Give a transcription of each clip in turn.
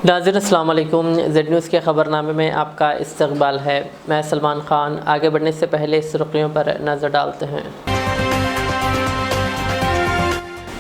ناظرین السلام علیکم۔ زیڈ نیوز کے خبر نامے میں آپ کا استقبال ہے۔ میں سلمان خان۔ آگے بڑھنے سے پہلے سرخیوں پر نظر ڈالتے ہیں۔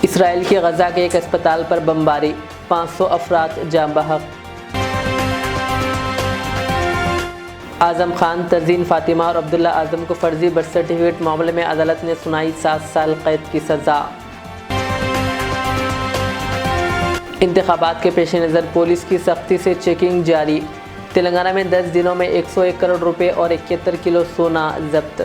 اسرائیل کی غزہ کے ایک اسپتال پر بمباری، 500 افراد جاں بحق۔ اعظم خان، تزین فاطمہ اور عبداللہ اعظم کو فرضی برتھ سرٹیفکیٹ معاملے میں عدالت نے سنائی 7 سال قید کی سزا۔ انتخابات کے پیش نظر پولیس کی سختی سے چیکنگ جاری، تلنگانہ میں 10 دنوں میں 101 کروڑ روپے اور 71 کلو سونا ضبط۔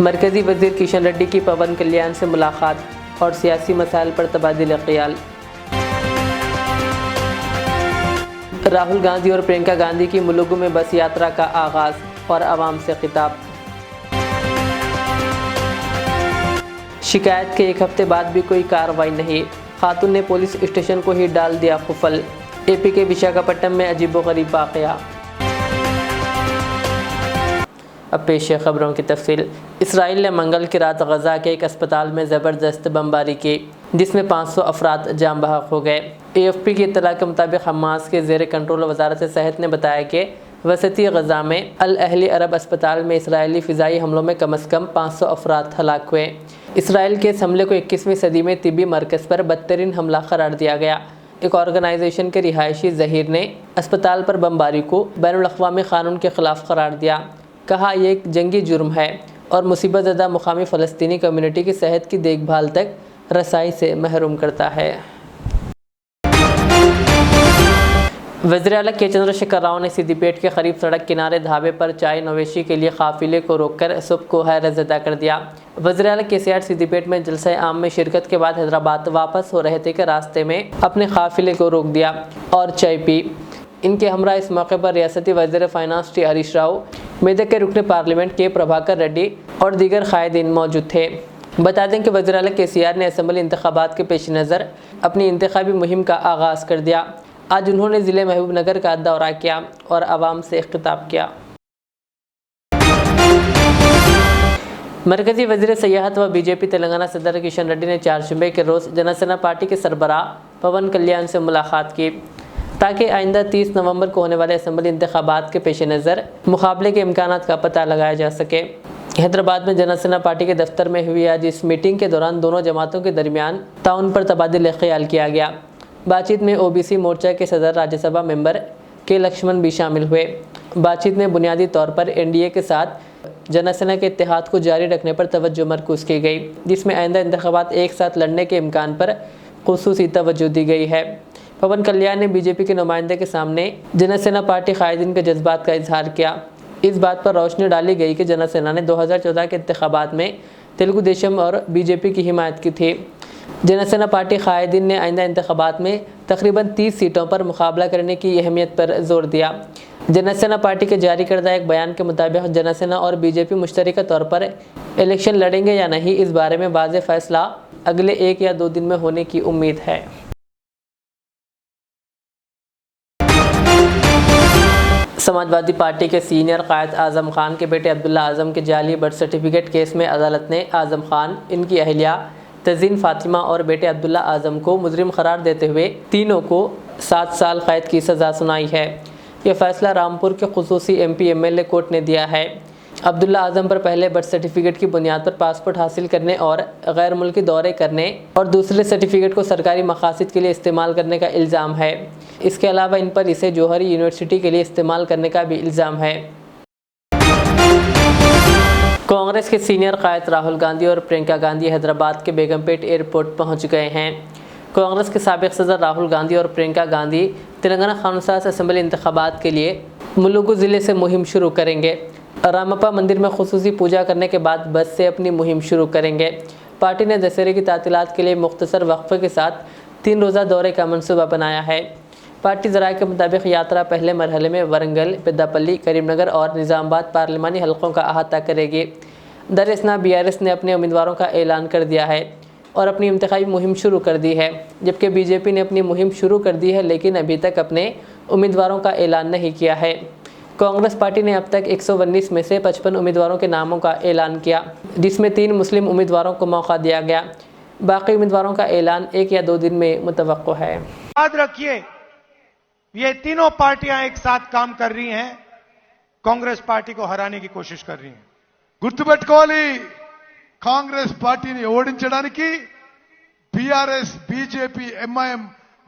مرکزی وزیر کشن ریڈی کی پون کلیان سے ملاقات اور سیاسی مسائل پر تبادلہ خیال۔ راہل گاندھی اور پرینکا گاندھی کی ملوگو میں بس یاترا کا آغاز اور عوام سے خطاب۔ شکایت کے ایک ہفتے بعد بھی کوئی کارروائی نہیں، خاتون نے پولیس اسٹیشن کو ہی ڈال دیا قفل۔ اے پی کے وشاکھاپٹنم میں عجیب و غریب واقعہ۔ اب پیش ہے خبروں کی تفصیل۔ اسرائیل نے منگل کی رات غزہ کے ایک اسپتال میں زبردست بمباری کی، جس میں 500 افراد جاں بحق ہو گئے۔ اے ایف پی کی اطلاع کے مطابق حماس کے زیر کنٹرول وزارت صحت نے بتایا کہ وسطی غزہ میں الاہلی عرب اسپتال میں اسرائیلی فضائی حملوں میں کم از کم 500 افراد ہلاک ہوئے۔ اسرائیل کے اس حملے کو 21ویں صدی میں طبی مرکز پر بدترین حملہ قرار دیا گیا۔ ایک آرگنائزیشن کے رہائشی ظہیر نے اسپتال پر بمباری کو بین الاقوامی قانون کے خلاف قرار دیا، کہا یہ ایک جنگی جرم ہے اور مصیبت زدہ مقامی فلسطینی کمیونٹی کی صحت کی دیکھ بھال تک رسائی سے محروم کرتا ہے۔ وزیر اعلیٰ کے چندر شیکھر راؤ نے سدی پیٹ کے قریب سڑک کنارے ڈھابے پر چائے نوشی کے لیے قافلے کو روک کر سب کو حیرت زدہ کر دیا۔ وزیر اعلیٰ کے سیاٹ سدی پیٹ میں جلسہ عام میں شرکت کے بعد حیدرآباد واپس ہو رہے تھے کہ راستے میں اپنے قافلے کو روک دیا اور چائے پی۔ ان کے ہمراہ اس موقع پر ریاستی وزیر فائنانس ٹی ہریش راؤ، میدک کے رکن پارلیمنٹ کے پربھاکر ریڈی اور دیگر قائدین موجود تھے۔ بتا دیں کہ وزیر اعلیٰ کے سیار نے اسمبلی انتخابات کے پیش نظر اپنی انتخابی مہم کا آغاز کر دیا۔ آج انہوں نے ضلع محبوب نگر کا دورہ کیا اور عوام سے خطاب کیا۔ مرکزی وزیر سیاحت و بی جے پی تلنگانہ صدر کشن ریڈی نے چہارشنبے کے روز جنسینا پارٹی کے سربراہ پون کلیان سے ملاقات کی، تاکہ آئندہ 30 نومبر کو ہونے والے اسمبلی انتخابات کے پیش نظر مقابلے کے امکانات کا پتہ لگایا جا سکے۔ حیدرآباد میں جنسینا پارٹی کے دفتر میں ہوئی آج اس میٹنگ کے دوران دونوں جماعتوں کے درمیان تعاون پر تبادلہ خیال کیا گیا۔ بات چیت میں او بی سی مورچہ کے صدر راجیہ سبھا ممبر کے لکشمن بھی شامل ہوئے۔ بات چیت میں بنیادی طور پر این ڈی اے کے ساتھ جنسینا کے اتحاد کو جاری رکھنے پر توجہ مرکوز کی گئی، جس میں آئندہ انتخابات ایک ساتھ لڑنے کے امکان پر خصوصی توجہ دی گئی ہے۔ پون کلیان نے بی جے پی کے نمائندے کے سامنے جنسینا پارٹی قائدین کے جذبات کا اظہار کیا۔ اس بات پر روشنی ڈالی گئی کہ جنسینا نے 2014 کے انتخابات میں تلگو دیشم اور بی جے پی کی حمایت کی تھی۔ جنسینا پارٹی قائدین نے آئندہ انتخابات میں تقریباً 30 سیٹوں پر مقابلہ کرنے کی اہمیت پر زور دیا۔ جنسینا پارٹی کے جاری کردہ ایک بیان کے مطابق جنسینا اور بی جے پی مشترکہ طور پر الیکشن لڑیں گے یا نہیں، اس بارے میں واضح فیصلہ اگلے 1 یا 2 دن میں ہونے کی امید ہے۔ سماجوادی پارٹی کے سینئر قائد اعظم خان کے بیٹے عبداللہ اعظم کے جعلی برتھ سرٹیفکیٹ کیس میں عدالت نے اعظم خان، ان کی اہلیہ تزین فاطمہ اور بیٹے عبداللہ اعظم کو مجرم قرار دیتے ہوئے تینوں کو 7 سال قید کی سزا سنائی ہے۔ یہ فیصلہ رامپور کے خصوصی M P M L A court نے دیا ہے۔ عبداللہ اعظم پر پہلے برتھ سرٹیفکیٹ کی بنیاد پر پاسپورٹ حاصل کرنے اور غیر ملکی دورے کرنے اور دوسرے سرٹیفکیٹ کو سرکاری مقاصد کے لیے استعمال کرنے کا الزام ہے۔ اس کے علاوہ ان پر اسے جوہری یونیورسٹی کے لیے استعمال کرنے کا بھی الزام ہے۔ کانگریس کے سینئر قائد راہل گاندھی اور پرینکا گاندھی حیدرآباد کے بیگم پیٹ ایئرپورٹ پہنچ گئے ہیں۔ کانگریس کے سابق صدر راہل گاندھی اور پرینکا گاندھی تلنگانہ قانون ساز اسمبلی انتخابات کے لیے ملوگو ضلع سے مہم شروع کریں گے۔ رامپا مندر میں خصوصی پوجا کرنے کے بعد بس سے اپنی مہم شروع کریں گے۔ پارٹی نے دسہرے کی تعطیلات کے لیے مختصر وقفے کے ساتھ 3 روزہ دورے کا منصوبہ بنایا ہے۔ پارٹی ذرائع کے مطابق یاترا پہلے مرحلے میں ورنگل، پیداپلی، کریم نگر اور نظام آباد پارلیمانی حلقوں کا احاطہ کرے گی۔ دراصل بی آر ایس نے اپنے امیدواروں کا اعلان کر دیا ہے اور اپنی انتخابی مہم شروع کر دی ہے، جبکہ بی جے پی نے اپنی مہم شروع کر دی ہے لیکن ابھی تک اپنے امیدواروں کا اعلان نہیں کیا ہے۔ کانگریس پارٹی نے اب تک 119 میں سے 55 امیدواروں کے ناموں کا اعلان کیا، جس میں 3 مسلم امیدواروں کو موقع دیا گیا۔ باقی امیدواروں کا اعلان 1 یا 2 دن میں متوقع ہے۔ یاد رکھیے یہ تینوں پارٹیاں ایک ساتھ کام کر رہی ہیں، کانگریس پارٹی کو ہرانے کی کوشش کر رہی ہیں۔ గుర్తుపెట్టుకోవాలి, కాంగ్రెస్ పార్టీని ఓడించడానికి బీఆర్ఎస్, బీజేపీ, ఎంఐఎం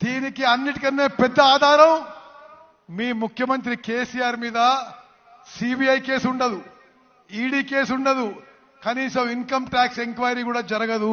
దీనికి అన్నిటికన్నా పెద్ద ఆధారం మీ ముఖ్యమంత్రి కేసీఆర్ మీద సిబిఐ కేసు ఉండదు, ఈడీ కేసు ఉండదు, కనీసం ఇన్కమ్ ట్యాక్స్ ఎంక్వైరీ కూడా జరగదు।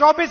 24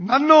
నన్ను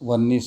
19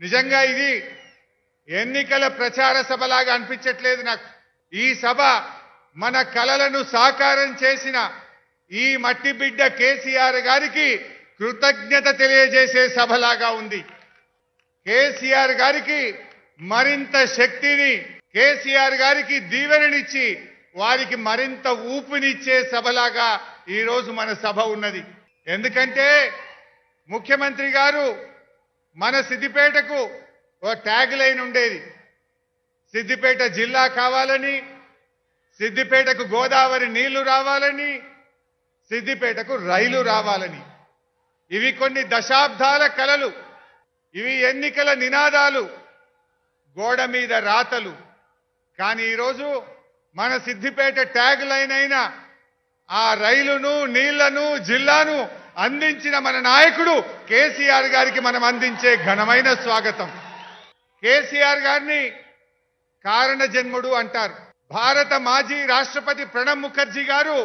నిజంగా ఇది ఎన్నికల ప్రచార సభలాగా అనిపించట్లేదు నాకు. ఈ సభ మన కలలను సాకారం చేసిన ఈ మట్టి బిడ్డ కేసీఆర్ గారికి కృతజ్ఞత తెలియజేసే సభలాగా ఉంది. కేసీఆర్ గారికి మరింత శక్తిని, కేసీఆర్ గారికి దీవెననిచ్చి వారికి మరింత ఊపినిచ్చే సభలాగా ఈ రోజు మన సభ ఉన్నది. ఎందుకంటే ముఖ్యమంత్రి గారు మన సిద్దిపేటకు ఓ ట్యాగ్ లైన్ ఉండేది. సిద్దిపేట జిల్లా కావాలని, సిద్దిపేటకు గోదావరి నీళ్లు రావాలని, సిద్దిపేటకు రైలు రావాలని. ఇవి కొన్ని దశాబ్దాల కలలు, ఇవి ఎన్నికల నినాదాలు, గోడ మీద రాతలు. కానీ ఈరోజు మన సిద్దిపేట ట్యాగ్ లైన్ అయిన ఆ రైలును, నీళ్లను, జిల్లాను అందించిన మన నాయకుడు కేసీఆర్ గారికి మనం అందించే ఘనమైన స్వాగతం. కేసీఆర్ గారిని కారణ జన్ముడు అంటారు. భారత మాజీ రాష్ట్రపతి ప్రణబ్ ముఖర్జీ గారు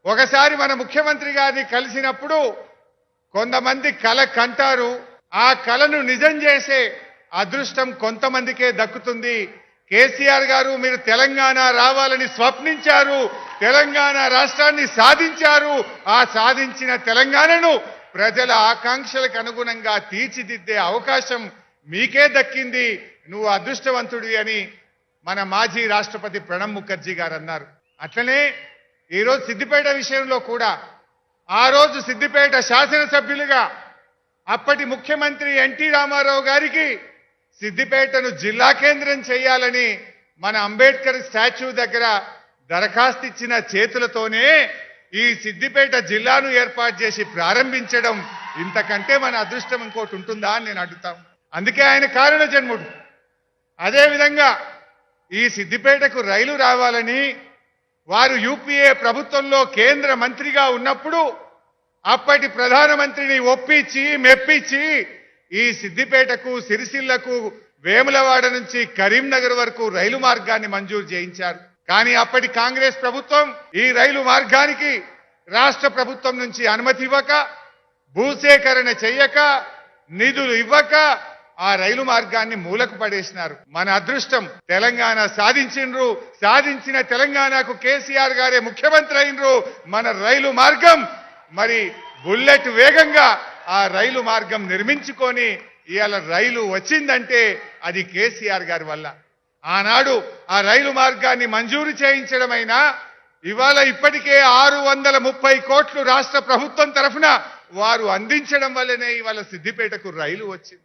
ఒకసారి మన ముఖ్యమంత్రి గారిని కలిసినప్పుడు కొంతమంది కల కంటారు, ఆ కలను నిజం చేసే అదృష్టం కొంతమందికే దక్కుతుంది. కేసీఆర్ గారు మీరు తెలంగాణ రావాలని స్వప్నించారు, తెలంగాణ రాష్ట్రాన్ని సాధించారు. ఆ సాధించిన తెలంగాణను ప్రజల ఆకాంక్షలకు అనుగుణంగా తీర్చిదిద్దే అవకాశం మీకే దక్కింది, నువ్వు అదృష్టవంతుడి అని మన మాజీ రాష్ట్రపతి ప్రణబ్ ముఖర్జీ గారు అన్నారు. అట్లనే ఈరోజు సిద్దిపేట విషయంలో కూడా ఆ రోజు సిద్దిపేట శాసనసభ్యులుగా అప్పటి ముఖ్యమంత్రి ఎన్టీ రామారావు గారికి సిద్దిపేటను జిల్లా కేంద్రం చేయాలని మన అంబేద్కర్ స్టాచ్యూ దగ్గర దరఖాస్తు ఇచ్చిన చేతులతోనే ఈ సిద్దిపేట జిల్లాను ఏర్పాటు చేసి ప్రారంభించడం ఇంతకంటే మన అదృష్టం ఇంకోటి ఉంటుందా అని నేను అడుగుతాను. అందుకే ఆయన కారణ జన్ముడు. అదేవిధంగా ఈ సిద్దిపేటకు రైలు రావాలని వారు యూపీఏ ప్రభుత్వంలో కేంద్ర మంత్రిగా ఉన్నప్పుడు అప్పటి ప్రధానమంత్రిని ఒప్పించి మెప్పించి ఈ సిద్దిపేటకు, సిరిసిల్లకు, వేములవాడ నుంచి కరీంనగర్ వరకు రైలు మార్గాన్ని మంజూరు చేయించారు. కానీ అప్పటి కాంగ్రెస్ ప్రభుత్వం ఈ రైలు మార్గానికి రాష్ట్ర ప్రభుత్వం నుంచి అనుమతి ఇవ్వక, భూసేకరణ చెయ్యక, నిధులు ఇవ్వక ఆ రైలు మార్గాన్ని మూలకు పడేసినారు. మన అదృష్టం తెలంగాణ సాధించిండ్రు. సాధించిన తెలంగాణకు కేసీఆర్ గారే ముఖ్యమంత్రి అయినరు. మన రైలు మార్గం మరి బుల్లెట్ వేగంగా ఆ రైలు మార్గం నిర్మించుకొని ఇవాళ రైలు వచ్చిందంటే అది కేసీఆర్ గారి వల్ల. ఆనాడు ఆ రైలు మార్గాన్ని మంజూరు చేయించడమైనా ఇవాళ ఇప్పటికే 630 కోట్లు రాష్ట్ర ప్రభుత్వం తరఫున వారు అందించడం వల్లనే ఇవాళ సిద్దిపేటకు రైలు వచ్చింది.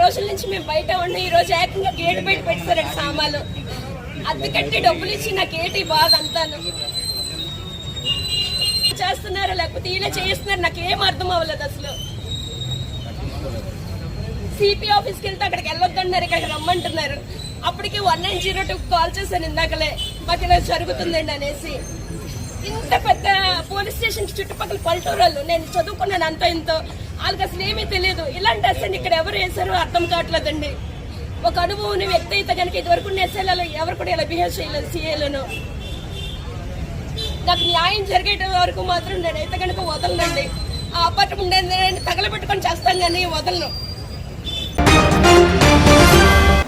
రోజుల నుంచి మేము బయట ఉండి ఈ రోజు ఏకంగా గేట్ బయట పెట్టారండి సామాన్లు. అద్దె కట్టి డబ్బులు ఇచ్చి నాకు ఏంటి బాధ అంతాను చేస్తున్నారు, లేకపోతే ఇలా చేస్తున్నారు, నాకు ఏం అర్థం అవ్వలేదు. అసలు సిపి ఆఫీస్కి వెళ్తే అక్కడికి వెళ్ళొద్దన్నారు, ఇక్కడికి రమ్మంటున్నారు. అప్పటికి 1902 కాల్ చేశాను ఇందాకలే, మాకు ఇలా జరుగుతుందండి అనేసి. ఇంత పెద్ద పోలీస్ స్టేషన్ చుట్టుపక్కల పల్లెటూరు నేను చదువుకున్నాను అంత ఇంతో వాళ్ళకి అసలు ఏమీ తెలియదు. ఇలాంటి అసలు ఇక్కడ ఎవరు వేశారో అర్థం కావట్లేదండి. ఒక అనుభవం ఉన్న వ్యక్తి అయితే కనుక ఇదివరకు ఎస్ఐలలో ఎవరు కూడా ఇలా బిహేవ్ చేయలేదు. సీఏలను నాకు న్యాయం జరిగేట వరకు మాత్రం నేనైతే కనుక వదలనండి. ఆ అపార్ట్మెంట్ నేను తగలబెట్టుకొని చేస్తాను కానీ వదలను.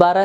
12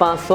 500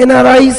NRIs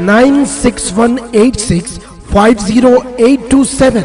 9618650827।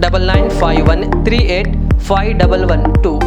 9951385112।